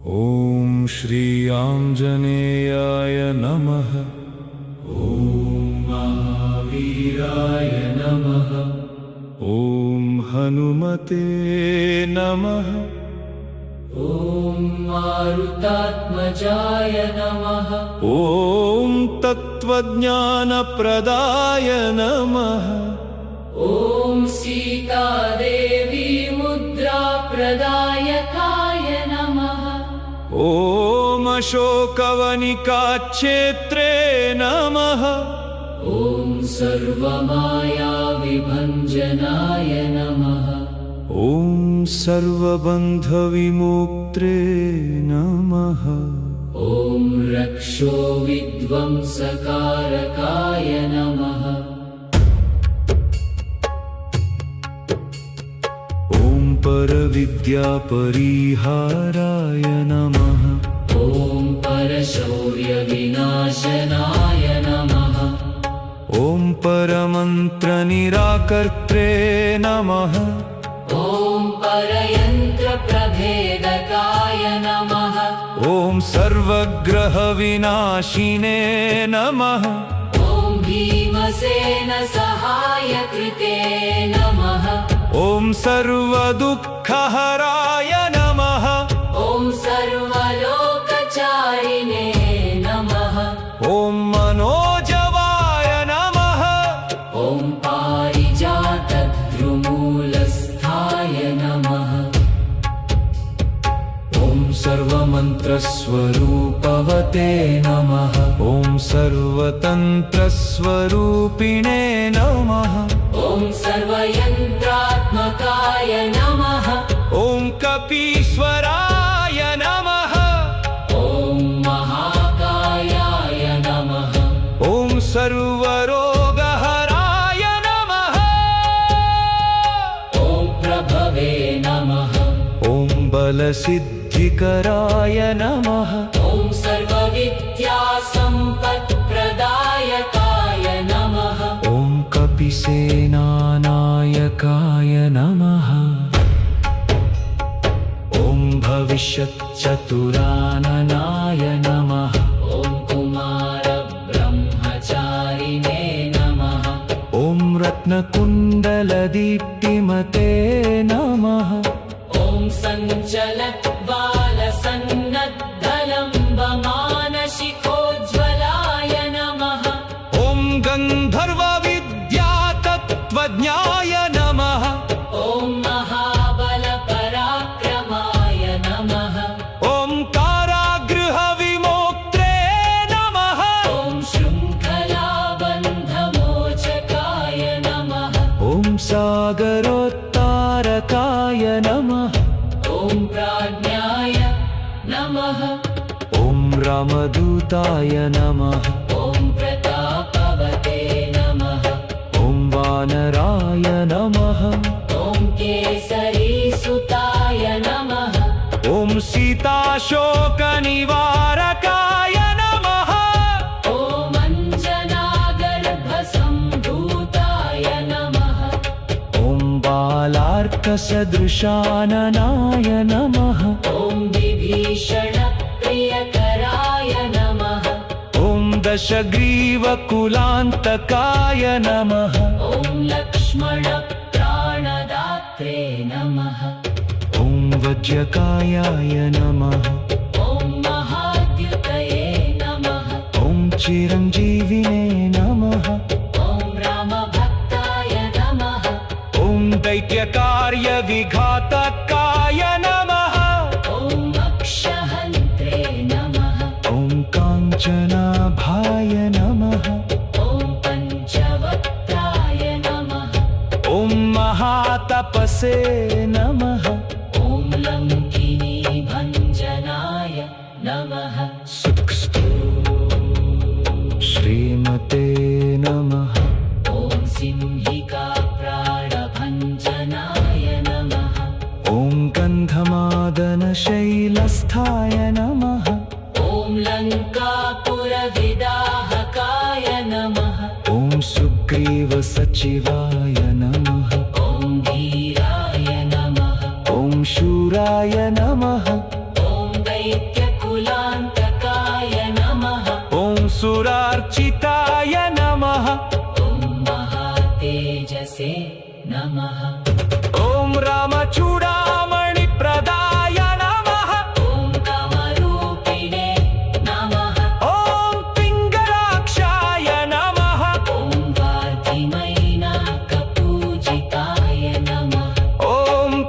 ॐ श्री आञ्जनेयाय नमः। ॐ महावीराय नमः। ॐ हनुमते नमः। ॐ मारुतात्मजाय नमः। ॐ तत्त्वज्ञानप्रदाय नमः। ॐ सीतादेवी मुद्राप्रदायकाय नमः। ॐ अशोकवनिकाक्षेत्रे नमः। ॐ सर्वमायाविभञ्जनाय नमः। ॐ सर्वबन्धविमुक्त्रे नमः। ॐ रक्षोविध्वंसकारकाय नमः। ॐ परविद्यापरिहाराय नमः। ॐ परशौर्यविनाशनाय नमः। ॐ परमन्त्रनिराकर्त्रे नमः। ॐ परयन्त्रप्रभेदकाय नमः। ॐ सर्वग्रहविनाशिने नमः। ॐ भीमसेनसहायकृते नमः। ॐ सर्वदुःखहराय नमः। ॐ सर्वलोकचारिणे नमः। ॐ मनोजवाय नमः। ॐ पारिजातद्रुमूलस्थाय नमः। ॐ सर्वमन्त्रस्वरूपवते नमः। ॐ सर्वतन्त्रस्वरूपिणे नमः। ॐ सर्वयन्त्रात्मकाय नमः। ॐ कपीश्वराय नमः। ॐ महाकायाय नमः। ॐ सर्वरोगहराय नमः। ॐ प्रभवे नमः। ॐ बलसिद्धिकराय नमः। ॐ सर्वविद्यासम्पत्प्रदायकाय नमः। ॐ कपिसेनानायकाय नमः। ॐ भविष्यच्चतुराननाय नमः। ॐ कुमारब्रह्मचारिणे नमः। ॐ रत्नकुण्डलदीप्तिमते नमः। ॐ सञ्चलद्वालसन्नद्धलम्बमानशिखोज्ज्वलाय नमः। ॐ गन्धर्वविद्यातत्त्वज्ञाय नमः। ॐ महाबलपराक्रमाय नमः। ॐ कारागृहविमोक्त्रे नमः। ॐ शृङ्खलाबन्धमोचकाय नमः। ॐ सागरोत्तारकाय नमः। ॐ प्राज्ञाय नमः। ॐ रामदूताय नमः। ॐ प्रतापवते नमः। ॐ वानराय नमः। ॐ केसरीसुताय नमः। ॐ सीताशोकनिवारकाय नमः। ॐ अञ्जनागर्भसम्भूताय नमः। ॐ बालार्कसदृशाननाय नमः। ॐ विभीषणप्रियकराय नमः। ॐ दशग्रीवकुलान्तकाय नमः। ॐ लक्ष्मणप्राणदात्रे नमः। ॐ वज्रकायाय नमः। ॐ महाद्युतये नमः। ॐ चिरञ्जीविने नमः। ॐ रामभक्ताय नमः। ॐ दैत्यकार्यविघातकाय नमः। ॐ अक्षहन्त्रे नमः। ॐ काञ्चनाभाय नमः। ॐ पञ्चवक्त्राय नमः। ॐ महातपसे नमः। ॐ लङ्किनीभञ्जनाय नमः। श्रीमते नमः। ॐ सिंहिकाप्राणभञ्जनाय नमः। ॐ गन्धमादनशैलस्थाय नमः। ॐ लङ्कापुरविदाहकाय नमः। ॐ सुग्रीवसचिवाय नमः। ॐ धीराय नमः। ॐ शूराय नमः। ॐ दैत्याधिपतये चूडामणिप्रदाय नमः ॐ कामरूपिणे नमः ॐ पिङ्गलाक्षाय नमः ॐ वातिमैनाकपूजिताय नमः ॐ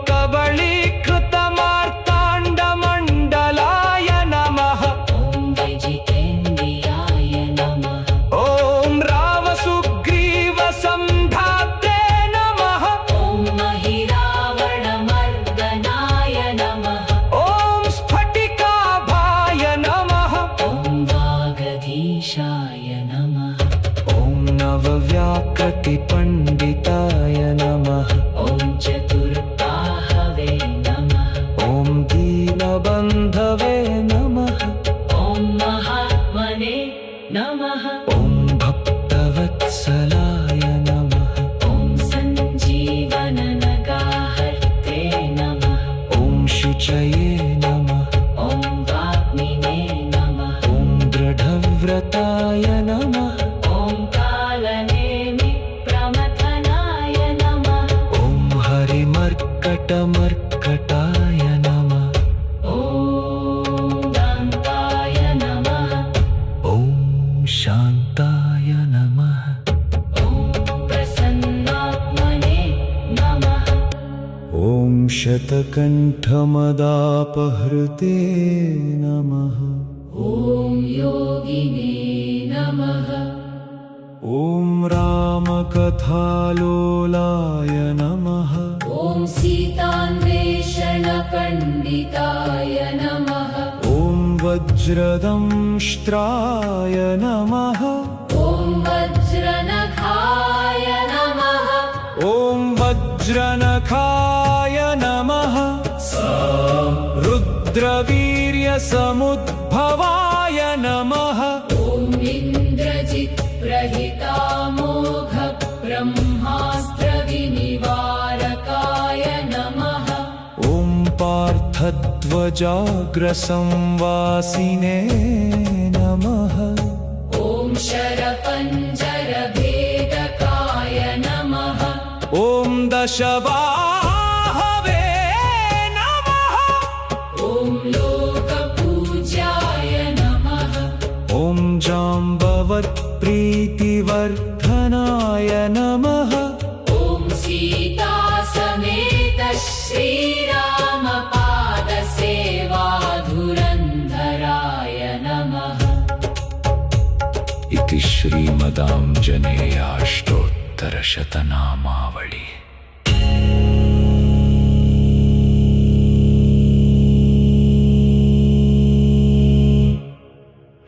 कबलीकृतमार्ताण्डमण्डलाय नमः ॐ वैजितेन्द्रियाय नमः ॐ रामसुग्रीवसम्धात्रे नमः ॐ महिरावणमर्दनाय नमः ॐ स्फटिकाभाय नमः ॐ वागधीशाय नमः ॐ नवव्याकृतिपण्डिताय नमः ॐ चतुर्बाहवे नमः ॐ दीनबन्धवे नमः ॐ महात्मने नमः ॐ भक्तवत्सलाय नमः ॐ सञ्जीवननगाहर्त्रे नमः ॐ शुचये नमः ॐ वाग्मिने नमः ॐ दृढव्रताय नमः ॐ कालनेमि प्रमथनाय नमः ॐ हरिमर्कटमर्कटाय नमः ॐ दान्ताय नमः ॐ शान्ताय नमः ॐ प्रसन्नात्मने नमः ॐ शतकण्ठमदापहृते नमः ॐ योगिने नमः ॐ रामकथालोलाय नमः ॐ सीतान्वेषणपण्डिताय नमः ॐ वज्रदंष्ट्राय नमः ॐ वज्रनखाय नमः ॐ वज्रनखाय नमः रुद्रवीर्यसमुद्भवाय नमः ॐ इन्द्रजित्प्रहितामोघ ब्रह्मास्त्रविनिवारकाय नमः ॐ पार्थध्वजाग्रसंवासिने नमः ॐ शरपञ्जरभेदकाय नमः ॐ दशबाहवे नमः ॐ लोकपूज्याय नमः ॐ जाम्बवत्प्रीतिवर्धनाय नमः ॐ सीतासमेत श्रीरामपादसेवाधुरन्धराय नमः इति श्रीमदाञ्जनेयाष्टोत्तरशतनामावळि।